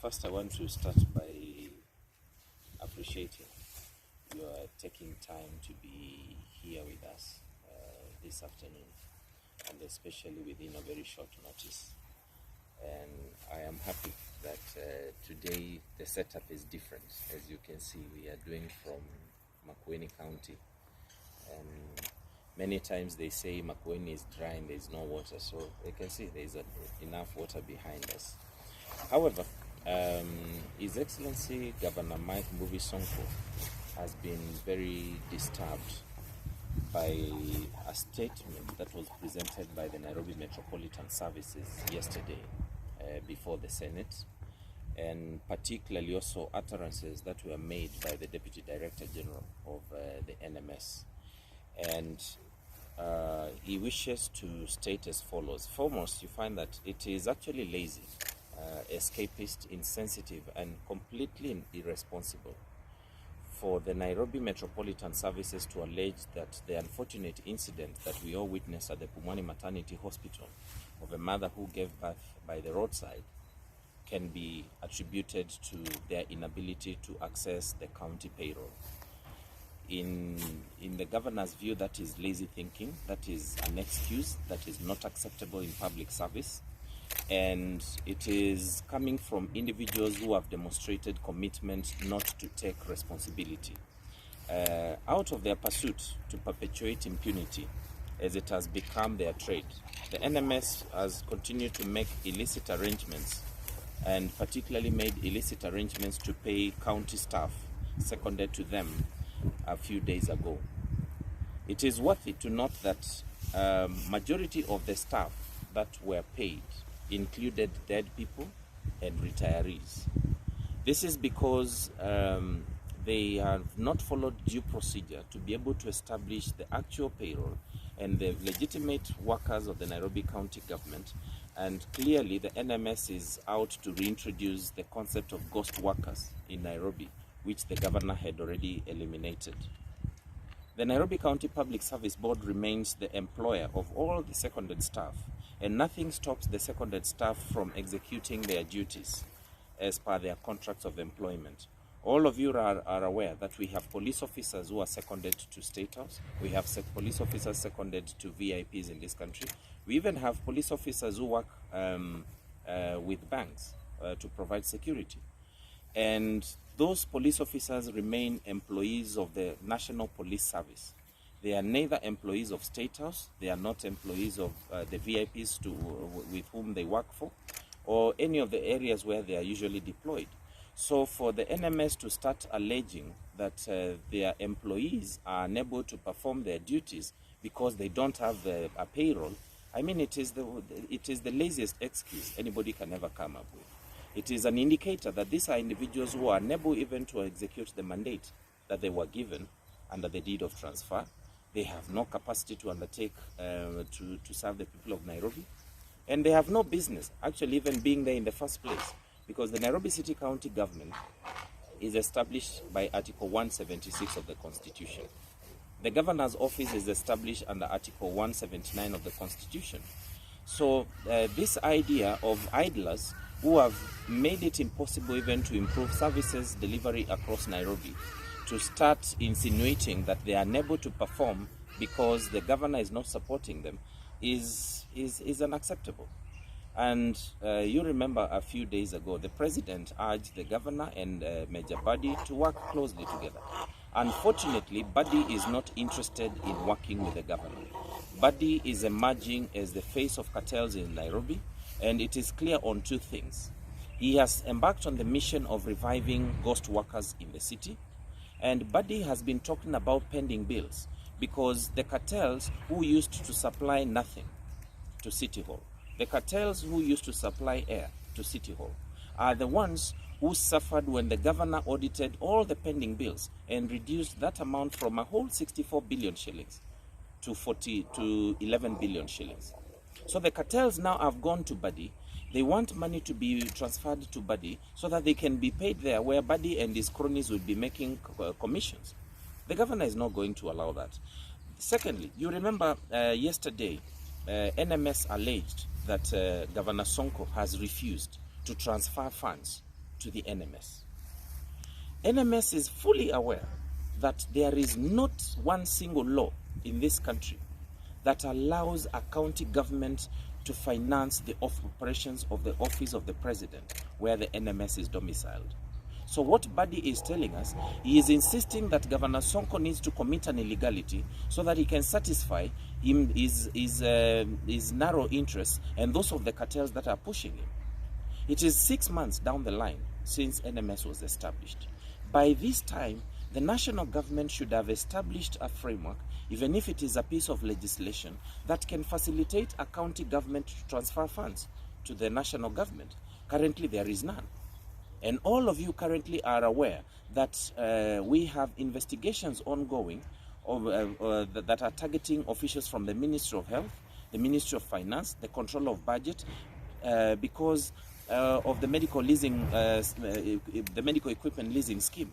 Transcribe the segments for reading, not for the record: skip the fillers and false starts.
First, I want to start by appreciating your taking time to be here with us this afternoon, and especially within a very short notice. And I am happy that today the setup is different. As you can see, we are doing from Makueni County, and many times they say Makueni is dry and there is no water, so you can see there is enough water behind us. However, His Excellency Governor Mike Mbuvi Sonko has been very disturbed by a statement that was presented by the Nairobi Metropolitan Services yesterday before the Senate, and particularly also utterances that were made by the Deputy Director General of the NMS. And he wishes to state as follows. Foremost, you find that it is actually lazy, escapist, insensitive, and completely irresponsible for the Nairobi Metropolitan Services to allege that the unfortunate incident that we all witnessed at the Pumwani Maternity Hospital of a mother who gave birth by the roadside can be attributed to their inability to access the county payroll. In the governor's view, that is lazy thinking, that is an excuse that is not acceptable in public service, and it is coming from individuals who have demonstrated commitment not to take responsibility out of their pursuit to perpetuate impunity, as it has become their trade. The NMS has continued to make illicit arrangements, and particularly made illicit arrangements to pay county staff seconded to them a few days ago. It is worthy to note that majority of the staff that were paid included dead people and retirees. This is because they have not followed due procedure to be able to establish the actual payroll and the legitimate workers of the Nairobi County government, and clearly the NMS is out to reintroduce the concept of ghost workers in Nairobi, which the governor had already eliminated. The Nairobi County Public Service Board remains the employer of all the seconded staff, and nothing stops the seconded staff from executing their duties as per their contracts of employment. All of you are aware that we have police officers who are seconded to State House. We have police officers seconded to VIPs in this country. We even have police officers who work with banks to provide security. And those police officers remain employees of the National Police Service. They are neither employees of State House, they are not employees of the VIPs with whom they work for, or any of the areas where they are usually deployed. So for the NMS to start alleging that their employees are unable to perform their duties because they don't have a payroll, I mean, it is the laziest excuse anybody can ever come up with. It is an indicator that these are individuals who are unable even to execute the mandate that they were given under the deed of transfer. They have no capacity to undertake to serve the people of Nairobi. And they have no business actually even being there in the first place, because the Nairobi City County government is established by Article 176 of the Constitution. The governor's office is established under Article 179 of the Constitution. So this idea of idlers who have made it impossible even to improve services delivery across Nairobi, to start insinuating that they are unable to perform because the governor is not supporting them is unacceptable. And you remember a few days ago, the president urged the governor and Major Buddy to work closely together. Unfortunately, Buddy is not interested in working with the governor. Buddy is emerging as the face of cartels in Nairobi, and it is clear on two things. He has embarked on the mission of reviving ghost workers in the city, and Buddy has been talking about pending bills, because the cartels who used to supply nothing to City Hall, the cartels who used to supply air to City Hall, are the ones who suffered when the governor audited all the pending bills and reduced that amount from a whole 64 billion shillings to 11 billion shillings. So the cartels now have gone to Buddy. They want money to be transferred to Buddy so that they can be paid there, where Buddy and his cronies will be making commissions. The governor is not going to allow that. Secondly, you remember yesterday, NMS alleged that Governor Sonko has refused to transfer funds to the NMS. NMS is fully aware that there is not one single law in this country that allows a county government to finance the operations of the office of the president where the NMS is domiciled. So what Buddy is telling us, he is insisting that Governor Sonko needs to commit an illegality so that he can satisfy his narrow interests and those of the cartels that are pushing him. It is 6 months down the line since NMS was established. By this time, the national government should have established a framework, even if it is a piece of legislation, that can facilitate a county government to transfer funds to the national government. Currently, there is none. And all of you currently are aware that we have investigations ongoing that are targeting officials from the Ministry of Health, the Ministry of Finance, the Control of Budget, because of the medical leasing, the medical equipment leasing scheme.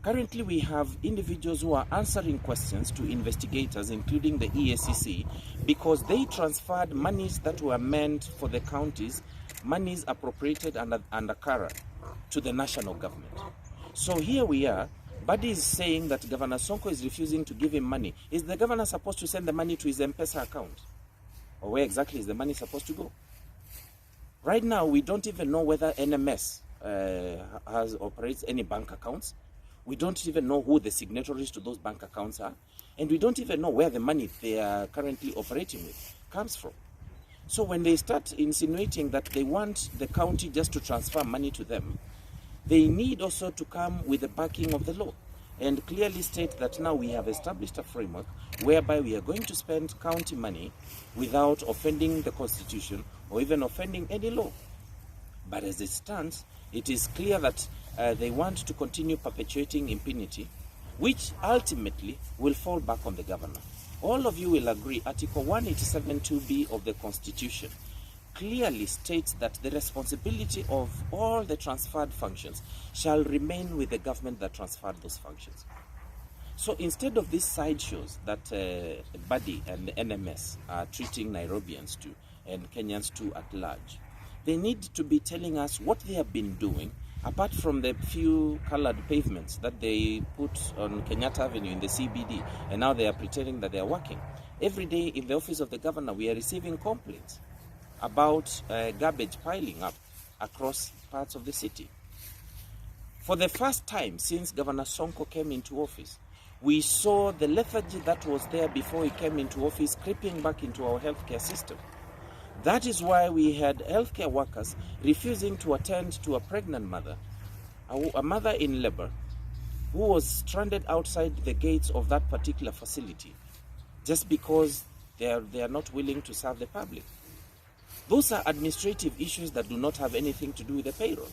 Currently, we have individuals who are answering questions to investigators, including the EACC, because they transferred monies that were meant for the counties, monies appropriated under CARA, to the national government. So here we are. Buddy is saying that Governor Sonko is refusing to give him money. Is the governor supposed to send the money to his M-Pesa account? Or where exactly is the money supposed to go? Right now, we don't even know whether NMS operates any bank accounts. We don't even know who the signatories to those bank accounts are. And we don't even know where the money they are currently operating with comes from. So when they start insinuating that they want the county just to transfer money to them, they need also to come with the backing of the law and clearly state that now we have established a framework whereby we are going to spend county money without offending the Constitution or even offending any law. But as it stands, it is clear that they want to continue perpetuating impunity, which ultimately will fall back on the governor. All of you will agree Article 187(2)(b) of the Constitution clearly states that the responsibility of all the transferred functions shall remain with the government that transferred those functions. So instead of these sideshows that Buddy and the NMS are treating Nairobians to and Kenyans to at large, they need to be telling us what they have been doing apart from the few colored pavements that they put on Kenyatta Avenue in the CBD, and now they are pretending that they are working. Every day in the office of the governor, we are receiving complaints about garbage piling up across parts of the city. For the first time since Governor Sonko came into office, we saw the lethargy that was there before he came into office creeping back into our healthcare system. That is why we had healthcare workers refusing to attend to a pregnant mother, a mother in labor, who was stranded outside the gates of that particular facility just because they are not willing to serve the public. Those are administrative issues that do not have anything to do with the payroll.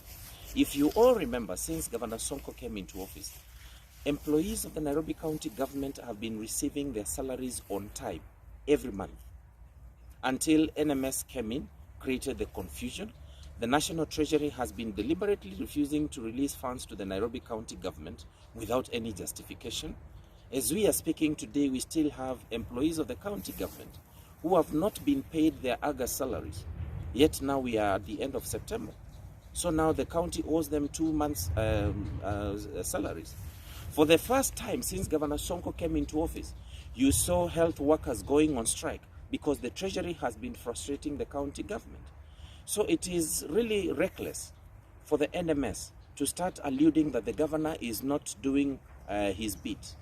If you all remember, since Governor Sonko came into office, employees of the Nairobi County government have been receiving their salaries on time every month. Until NMS came in, created the confusion. The National Treasury has been deliberately refusing to release funds to the Nairobi County government without any justification. As we are speaking today, we still have employees of the county government who have not been paid their August salaries. Yet now we are at the end of September. So now the county owes them 2 months' salaries. For the first time since Governor Sonko came into office, you saw health workers going on strike because the Treasury has been frustrating the county government. So it is really reckless for the NMS to start alluding that the governor is not doing his bit.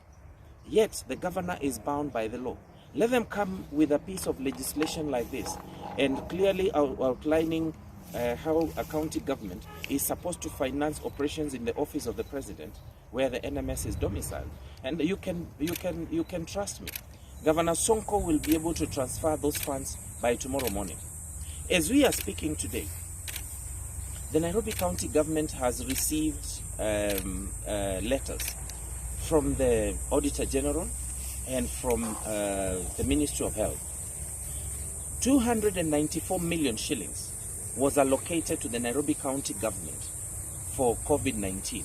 Yet the governor is bound by the law. Let them come with a piece of legislation like this and clearly outlining how a county government is supposed to finance operations in the office of the president where the NMS is domiciled. And you can trust me. Governor Sonko will be able to transfer those funds by tomorrow morning. As we are speaking today, the Nairobi County government has received letters from the Auditor General and from the Ministry of Health. 294 million shillings was allocated to the Nairobi County government for COVID-19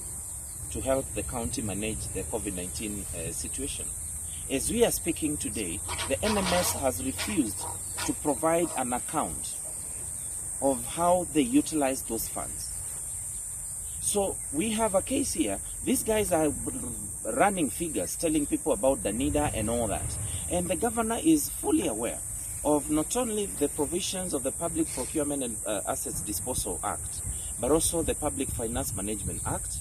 to help the county manage the COVID-19 situation. As we are speaking today, the NMS has refused to provide an account of how they utilize those funds. So we have a case here. These guys are running figures, telling people about the NIDA and all that. And the governor is fully aware of not only the provisions of the Public Procurement and Assets Disposal Act, but also the Public Finance Management Act,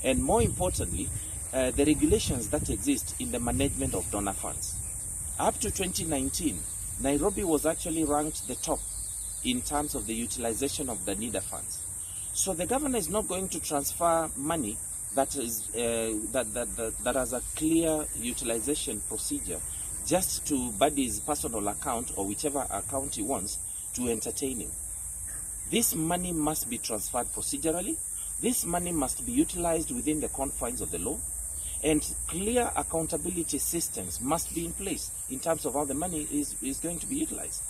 and more importantly, the regulations that exist in the management of donor funds. Up to 2019, Nairobi was actually ranked the top in terms of the utilization of the NIDA funds. So the governor is not going to transfer money that is that has a clear utilization procedure just to Buddy's personal account or whichever account he wants to entertain him. This money must be transferred procedurally. This money must be utilized within the confines of the law, and clear accountability systems must be in place in terms of how the money is going to be utilized.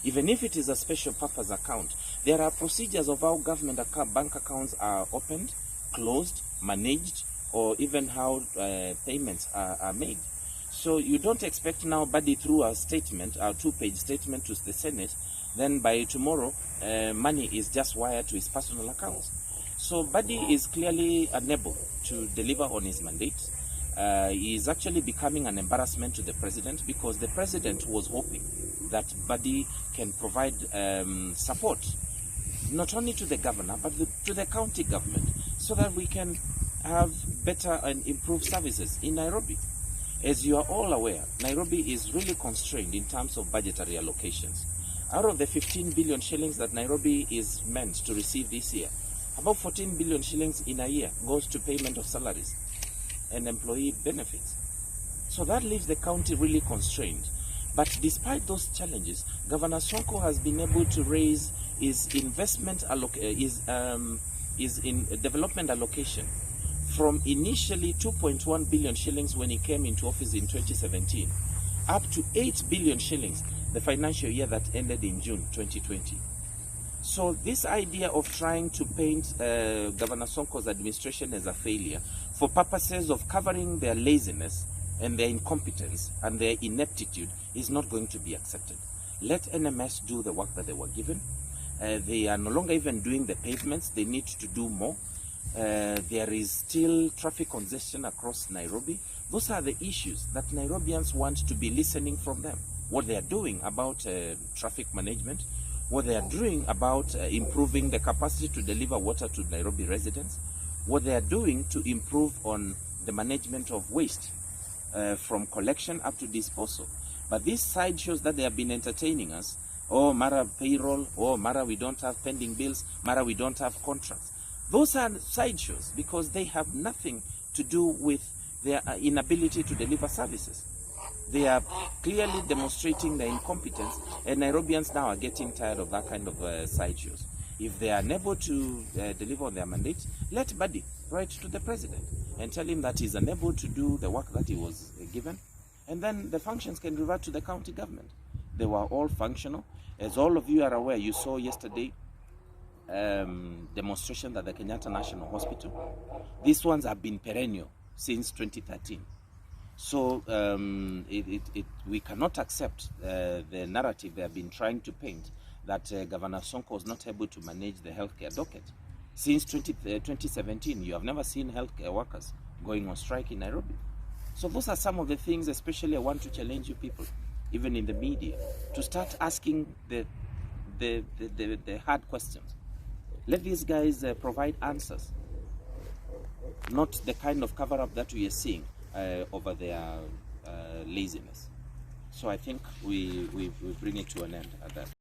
Even if it is a special purpose account, there are procedures of how government bank accounts are opened, closed, managed, or even how payments are made. So you don't expect now Buddy through a statement, a 2-page statement to the Senate, then by tomorrow money is just wired to his personal accounts. So Buddy is clearly unable to deliver on his mandate. He is actually becoming an embarrassment to the president, because the president was hoping that Buddy can provide support not only to the governor but to the county government, so that we can have better and improved services in Nairobi. As you are all aware, Nairobi is really constrained in terms of budgetary allocations. Out of the 15 billion shillings that Nairobi is meant to receive this year, about 14 billion shillings in a year goes to payment of salaries and employee benefits. So that leaves the county really constrained. But despite those challenges, Governor Sonko has been able to raise his development allocation from initially 2.1 billion shillings when he came into office in 2017 up to 8 billion shillings the financial year that ended in June 2020. So this idea of trying to paint Governor Sonko's administration as a failure for purposes of covering their laziness and their incompetence and their ineptitude is not going to be accepted. Let NMS do the work that they were given. They are no longer even doing the pavements. They need to do more. There is still traffic congestion across Nairobi. Those are the issues that Nairobians want to be listening from them. What they are doing about traffic management, what they are doing about improving the capacity to deliver water to Nairobi residents, what they are doing to improve on the management of waste from collection up to disposal. But these sideshows that they have been entertaining us, oh, Mara payroll, oh, Mara we don't have pending bills, Mara we don't have contracts. Those are sideshows because they have nothing to do with their inability to deliver services. They are clearly demonstrating their incompetence, and Nairobians now are getting tired of that kind of sideshows. If they are unable to deliver on their mandate, let Buddy write to the president and tell him that he's unable to do the work that he was given, and then the functions can revert to the county government. They were all functional. As all of you are aware, you saw yesterday demonstrations at the Kenyatta National Hospital. These ones have been perennial since 2013. So we cannot accept the narrative they have been trying to paint that Governor Sonko was not able to manage the healthcare docket. Since 2017, you have never seen healthcare workers going on strike in Nairobi. So those are some of the things, especially I want to challenge you people, even in the media, to start asking the hard questions. Let these guys provide answers, not the kind of cover-up that we are seeing over their laziness. So I think we bring it to an end at that.